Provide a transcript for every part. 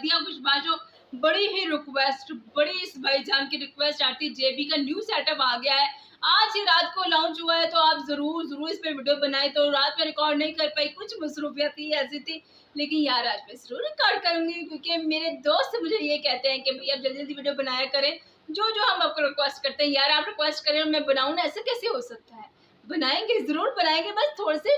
नदिया खुशबाशो बड़ी ही रिक्वेस्ट, बड़ी इस भाईजान की रिक्वेस्ट आती है, जेबी का न्यू सेटअप आ गया है, आज ही रात को लॉन्च हुआ है, तो आप जरूर इस पे वीडियो बनाए। तो रात में रिकॉर्ड नहीं कर पाई, कुछ मसरूफियत थी, ऐसी थी, लेकिन यार आज मैं जरूर रिकॉर्ड करूंगी, क्योंकि मेरे दोस्त मुझे ये कहते हैं कि भैया जल्दी जल्दी वीडियो बनाया करें, जो हम आपको रिक्वेस्ट करते हैं। यार आप रिक्वेस्ट करें मैं बनाऊँ ना, ऐसा कैसे हो सकता है? बनाएंगे, जरूर बनाएंगे, बस थोड़े से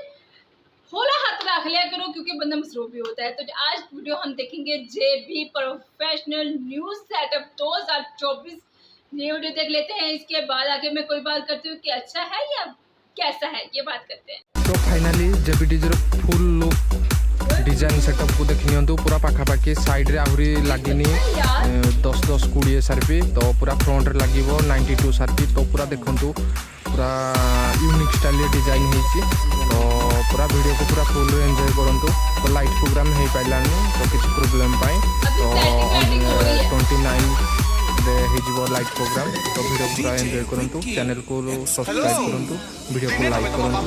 थोड़ा हाथ रख लिया करो, क्योंकि बंदा मसरूफ भी होता है। तो आज वीडियो हम देखेंगे जेबी प्रोफेशनल न्यूज सेटअप 2024, ये वीडियो देख लेते हैं। इसके बाद आगे मैं कोई बात करती हूँ कि अच्छा है या कैसा है, ये बात करते हैं। तो finally JB DJ full look design setup को देखी नियंतु, पूरा पाखापाखि साइड रे आहुरी लागिनी 10-20 सार्पी, तो पूरा फ्रंट रे लागिवो 92 सार्पी। तो पूरा देखंतु पूरा यूनिक स्टाइल डिजाइन होईची, तो पूरा वीडियो को पूरा फुल एंजॉय करंतु। तो लाइट प्रोग्राम हे पाइलानी, तो किछ प्रॉब्लम पाई, तो 29 रे हिजबो लाइट प्रोग्राम। तो वीडियो पूरा एंजॉय करंतु, चैनल को सब्सक्राइब करंतु, वीडियो को लाइक करंतु।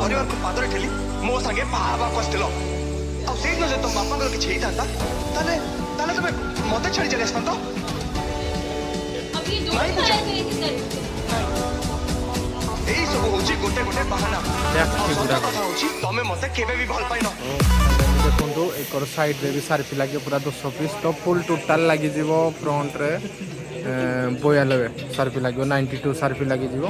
परिवार को पादरे ठेली मो संगे बाबा कस्तेलो आ सेई न जे तुम बापा को किछ हेइतांता, ताले ताले तुमे मते छड़ी चले आसतांतो। अब ये दोस्त आए थे कि सर एई सब होची गोटे गोटे बहाना की बुढ़ा कथा होची, तमे मते केबे भी भल पाइनो। देखो एक साइड रे भी सार्फी लगे पूरा 200 पीस, तो फुल टोटाल लगी जीवो फ्रंट रे 92 सार्फी लगे, 92 सार्फी लगी जीवो।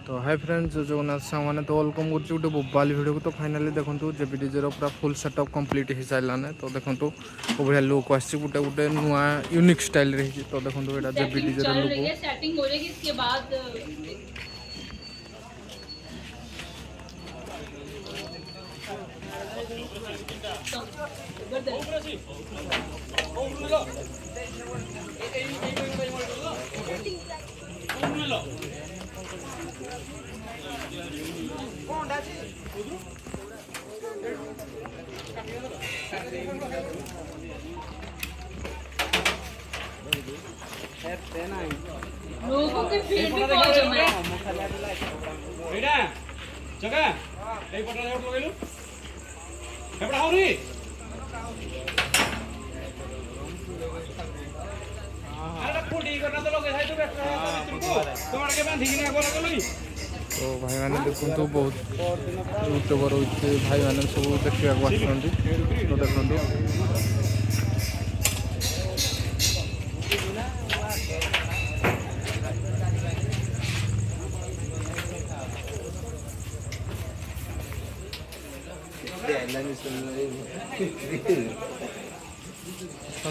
तो हाय फ्रेंड्स, जो जगन्नाथ साहब मैंने तो वेलकम कर गोटे बोबाली वीडियो को। तो फाइनाली देखो जेबी डीजे पूरा फुल सेटअप कंप्लीट हो सारे, तो देखो को बढ़िया लुक आसी, गोटे गोटे नुआ यूनिक स्टाइल रही। तो देखो एटा जेबी डीजे रो लुक सेटिंग हो जाएगी, इसके बाद लोगों के भीड़ भी बहुत जमा है। एडा जगह এই পটটা যাও লগাইলো হেপড়া হরি আরে কোডি করনা তো লগে যাই তো একটা তুমকো তোমার के बांधी कि ना बोला गलई। तो भाई मैंने देखो बहुत यूट्यूबर होते भाई मैंने सब देखा आसती, तो देखो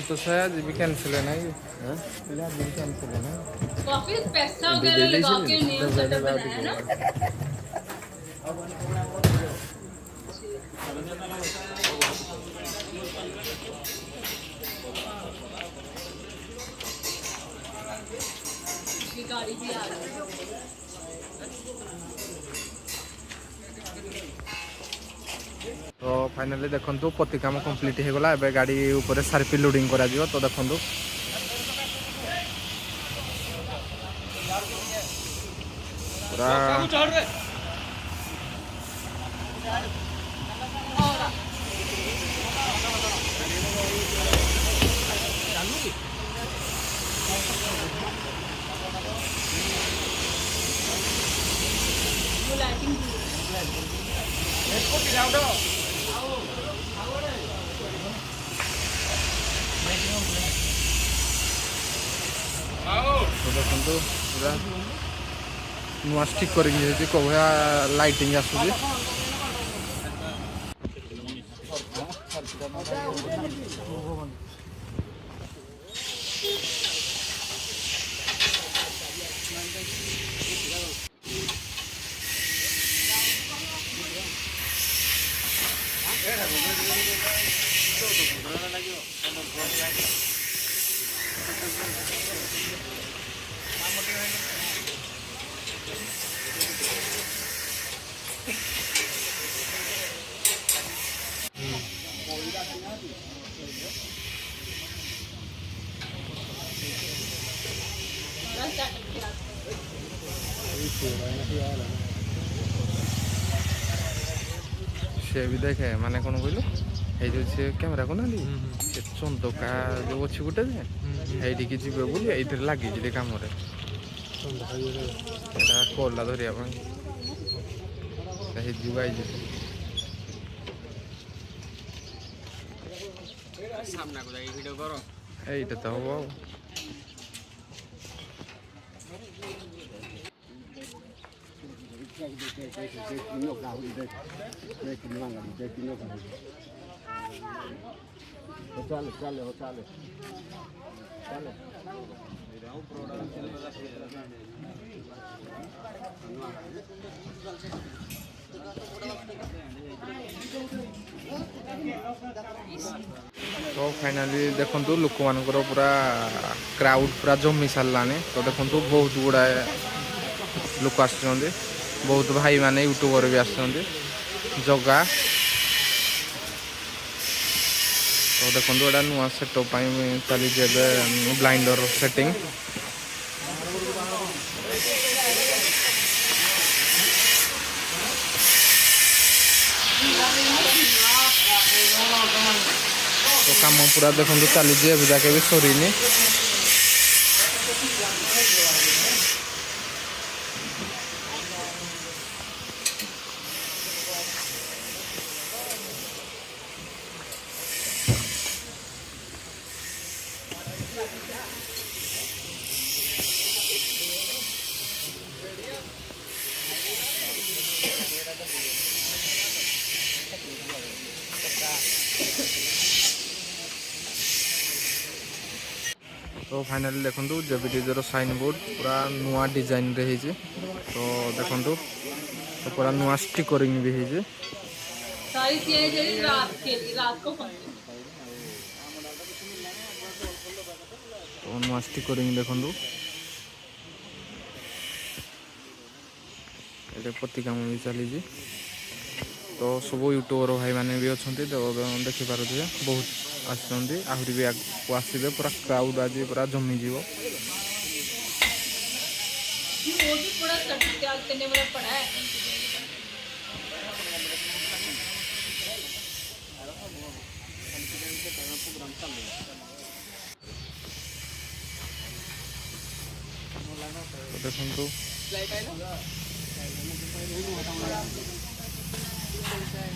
तो शायद भी कैंसिल है ना, ये भी कैंसिल है ना। काफी पैसा वगैरह लगा के न्यू सेटअप बनाया ना। ये गाड़ी भी आ रही है। तो फाइनाली देखो पति काम कंप्लीट हो गला, एबे गाड़ी ऊपर सार्फी लोडिंग करा दियो। तो देखो पूरा चढ़ रे लाइटिंग इसको गिराओ दो आओ। तो देखो पूरा नुआ स्टिक कर को भया लाइटिंग आसुची। से भी देखे माने कौन कहलु से कैमेरा को ना चंदका जो अच्छी गोटे ये जीवे बोली ये लगे कम कला धरिया এইটা তো হবো तो फाइनाली देखो लोक मानकर पूरा क्राउड पूरा जमी सारानी तो देखो बहुत गुड़ाए लोक आस बहुत भाई माने यूट्यूबर भी आस जगा तो देखो एटा नुआ सेटअप चली ब्लाइंडर सेटिंग तो काम पूरा देखो चली जाके भी सरीनी तो फाइनाली देखो जेबीटीजर साइन बोर्ड पूरा नुआ डिजाइन रही तो देखो तो पूरा नुआ स्टिकरिंग भी है सारी चीजें रात के लिए रात को तो नुआ स्टिकरिंग देखो ये पति काम भी चली तो सब यूट्यूबर भाई मैंने भी अच्छा तो देखिपारे बहुत आसुँच आहरी भी आसवे पूरा क्राउड आज पूरा जमी जीव वो भी पूरा त्याग करने वाला पड़ा है। देखो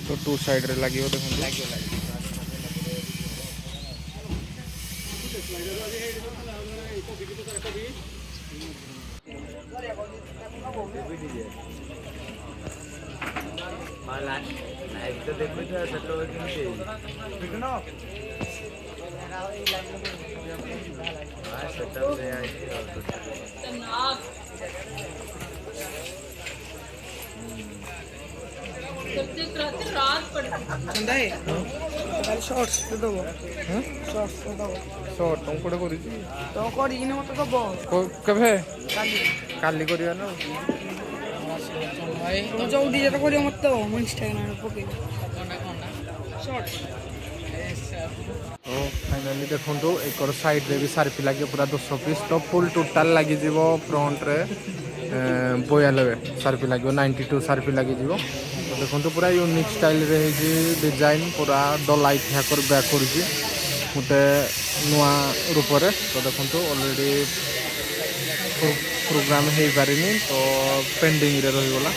तो टू साइड रे लगे देखो रात पड़ शॉर्ट्स तो दो शॉर्ट्स तो दो शॉर्ट तुम कोड़े करी तो कोडी ने मत दबो केबे काली काली करिया ना भाई तो जो डीजे तो कोडी मत दो मो इंस्टाग्राम पे पके शॉर्ट्स तो फाइनाली देखो एक साइड रे भी सार्फी लगे पूरा 200 पीस तो फुल टोटाल लगी जीव फ्रंट रे 92 सार्फी लगे 92 सार्फी लगी जीव तो देखो पूरा यूनिक स्टाइल रे डिजाइन पूरा डलाइट हैकर बैक कर गोटे नुआ रूप से तो देखो ऑलरेडी प्रोग्राम हो पारे तो पेंडिंग रे रहीगला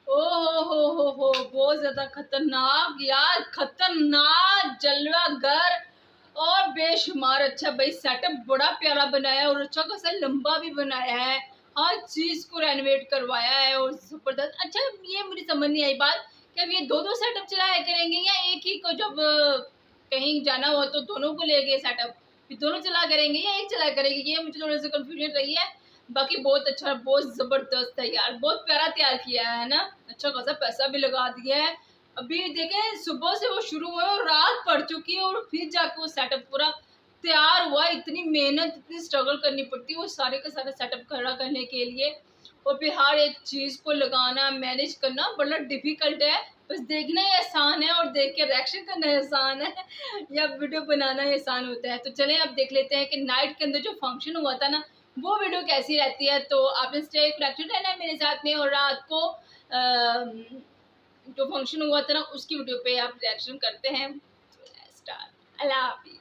हो बहुत ज्यादा खतरनाक यार, खतरनाक जलवागर और बेशुमार अच्छा भाई सेटअप बड़ा प्यारा बनाया और अच्छा खासा लंबा भी बनाया है, हर चीज को रेनोवेट करवाया है और जबरदस्त। अच्छा ये मुझे समझ नहीं आई बात कि अब ये दो सेटअप चलाया करेंगे या एक ही को जब कहीं जाना हो तो दोनों को ले गए सेटअप फिर दोनों चला करेंगे या एक चला करेंगे, ये मुझे थोड़ा सा कंफ्यूजन रही है। बाकी बहुत अच्छा, बहुत जबरदस्त है यार, बहुत प्यारा तैयार किया है ना, अच्छा खासा पैसा भी लगा दिया है। अभी देखें सुबह से वो शुरू हुआ और रात पड़ चुकी है और फिर जाके वो सेटअप पूरा तैयार हुआ। इतनी मेहनत, इतनी स्ट्रगल करनी पड़ती है वो सारे का सारा सेटअप खड़ा करने के लिए और फिर हर एक चीज़ को लगाना, मैनेज करना बड़ा डिफिकल्ट है। बस देखना ही आसान है और देख के रिएक्शन करना ही आसान है या वीडियो बनाना ही आसान होता है। तो चलें अब देख लेते हैं कि नाइट के अंदर जो फंक्शन हुआ था ना वो वीडियो कैसी रहती है। तो आपने स्टे कनेक्टेड रहना है मेरे साथ में, और रात को जो फंक्शन हुआ था ना उसकी वीडियो पे आप रिएक्शन करते हैं। स्टार्ट। अल्लाह हाफिज़।